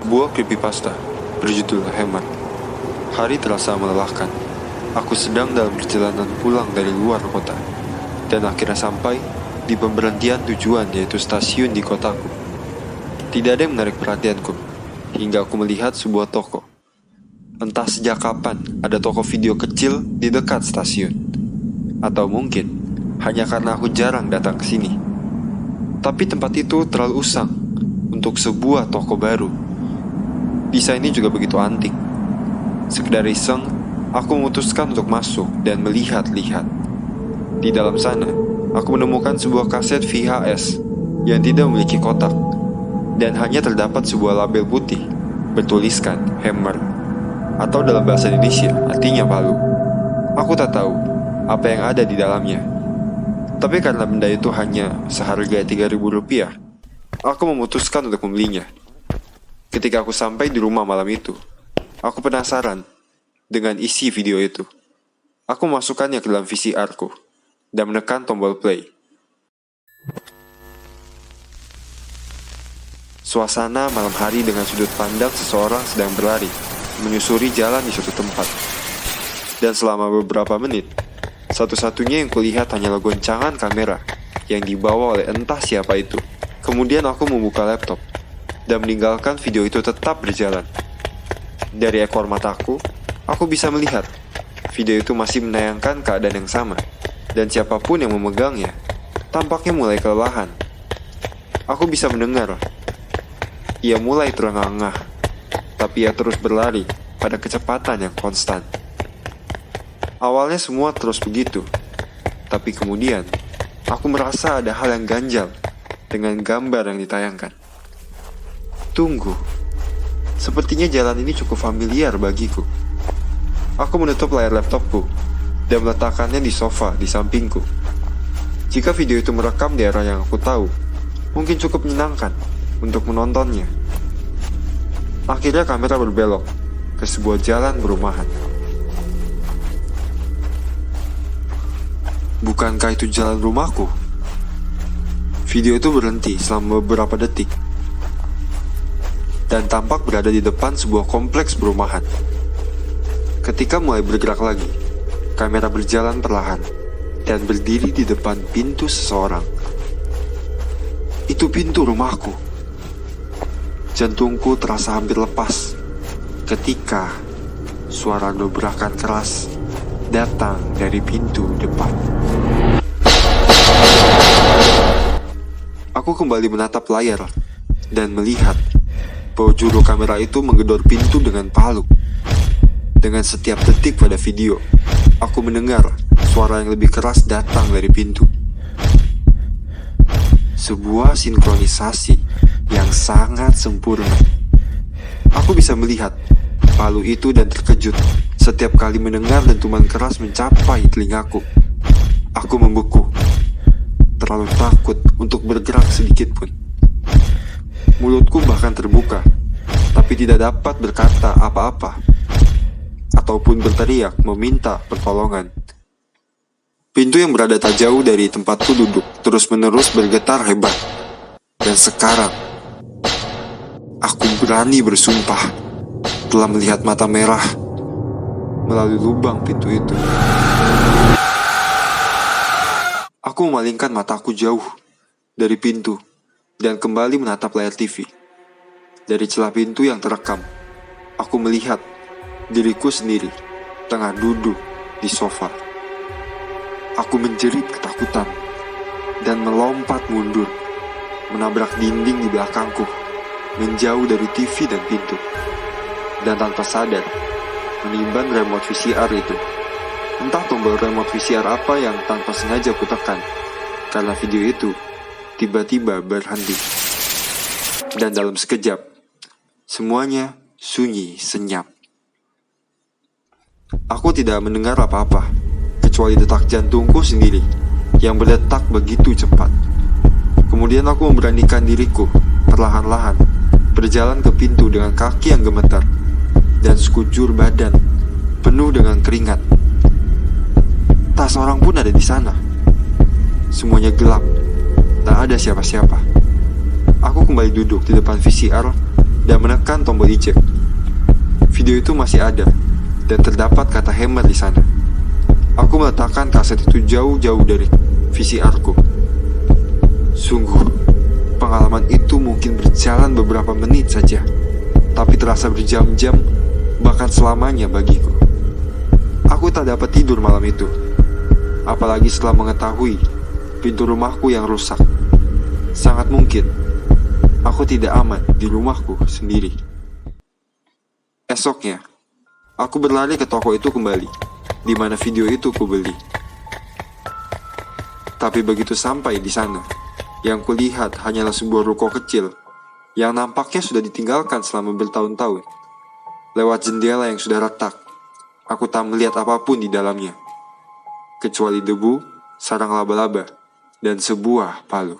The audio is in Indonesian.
Sebuah creepypasta berjudul Hammer. Hari terasa melelahkan. Aku sedang dalam perjalanan pulang dari luar kota, dan akhirnya sampai di pemberhentian tujuan, yaitu stasiun di kotaku. Tidak ada yang menarik perhatianku, hingga aku melihat sebuah toko. Entah sejak kapan ada toko video kecil di dekat stasiun. Atau mungkin hanya karena aku jarang datang ke sini. Tapi tempat itu terlalu usang untuk sebuah toko baru. Desainnya juga begitu antik. Sekedar iseng, aku memutuskan untuk masuk dan melihat-lihat. Di dalam sana, aku menemukan sebuah kaset VHS yang tidak memiliki kotak, dan hanya terdapat sebuah label putih bertuliskan Hammer, atau dalam bahasa Indonesia artinya palu. Aku tak tahu apa yang ada di dalamnya. Tapi karena benda itu hanya seharga Rp3.000, aku memutuskan untuk membelinya. Ketika aku sampai di rumah malam itu, aku penasaran dengan isi video itu. Aku memasukkannya ke dalam VCR-ku dan menekan tombol play. Suasana malam hari dengan sudut pandang seseorang sedang berlari menyusuri jalan di suatu tempat. Dan selama beberapa menit, satu-satunya yang kulihat hanyalah goncangan kamera yang dibawa oleh entah siapa itu. Kemudian aku membuka laptop dan meninggalkan video itu tetap berjalan. Dari ekor mataku, aku bisa melihat video itu masih menayangkan keadaan yang sama, dan siapapun yang memegangnya tampaknya mulai kelelahan. Aku bisa mendengar ia mulai terengah-engah, tapi ia terus berlari pada kecepatan yang konstan. Awalnya semua terus begitu, tapi kemudian aku merasa ada hal yang ganjal dengan gambar yang ditayangkan. Tunggu, sepertinya jalan ini cukup familiar bagiku. Aku menutup layar laptopku dan meletakkannya di sofa di sampingku. Jika video itu merekam di era yang aku tahu, mungkin cukup menyenangkan untuk menontonnya. Akhirnya kamera berbelok ke sebuah jalan perumahan. Bukankah itu jalan rumahku? Video itu berhenti selama beberapa detik dan tampak berada di depan sebuah kompleks perumahan. Ketika mulai bergerak lagi, kamera berjalan perlahan dan berdiri di depan pintu seseorang. Itu pintu rumahku. Jantungku terasa hampir lepas ketika suara dobrakan keras datang dari pintu depan. Aku kembali menatap layar dan melihat bahwa juru kamera itu menggedor pintu dengan palu. Dengan setiap detik pada video, aku mendengar suara yang lebih keras datang dari pintu. Sebuah sinkronisasi yang sangat sempurna. Aku bisa melihat palu itu dan terkejut setiap kali mendengar dentuman keras mencapai telingaku. Aku membeku, terlalu takut untuk bergerak sedikit pun. Mulutku bahkan terbuka, tapi tidak dapat berkata apa-apa ataupun berteriak meminta pertolongan. Pintu yang berada tak jauh dari tempatku duduk terus-menerus bergetar hebat. Dan sekarang, aku berani bersumpah telah melihat mata merah melalui lubang pintu itu. Aku memalingkan mataku jauh dari pintu dan kembali menatap layar TV. Dari celah pintu yang terekam, aku melihat diriku sendiri tengah duduk di sofa. Aku menjerit ketakutan dan melompat mundur, menabrak dinding di belakangku, menjauh dari TV dan pintu. Dan tanpa sadar, meniban remote VCR itu. Entah tombol remote VCR apa yang tanpa sengaja kutekan, karena video itu tiba-tiba berhenti. Dan dalam sekejap, semuanya sunyi senyap. Aku tidak mendengar apa-apa, kecuali detak jantungku sendiri yang berdetak begitu cepat. Kemudian aku memberanikan diriku perlahan-lahan berjalan ke pintu dengan kaki yang gemetar dan sekujur badan penuh dengan keringat. Tak seorang pun ada di sana. Semuanya gelap, tak ada siapa-siapa. Aku kembali duduk di depan VCR dan menekan tombol eject. Video itu masih ada, dan terdapat kata hammer di sana. Aku meletakkan kaset itu jauh-jauh dari VCR-ku. Sungguh, pengalaman itu mungkin berjalan beberapa menit saja, tapi terasa berjam-jam, bahkan selamanya bagiku. Aku tak dapat tidur malam itu, apalagi setelah mengetahui pintu rumahku yang rusak. Sangat mungkin aku tidak aman di rumahku sendiri. Esoknya, aku berlari ke toko itu kembali, di mana video itu kubeli. Tapi begitu sampai di sana, yang kulihat hanyalah sebuah ruko kecil yang nampaknya sudah ditinggalkan selama bertahun-tahun. Lewat jendela yang sudah retak, aku tak melihat apapun di dalamnya, kecuali debu, sarang laba-laba, dan sebuah palu.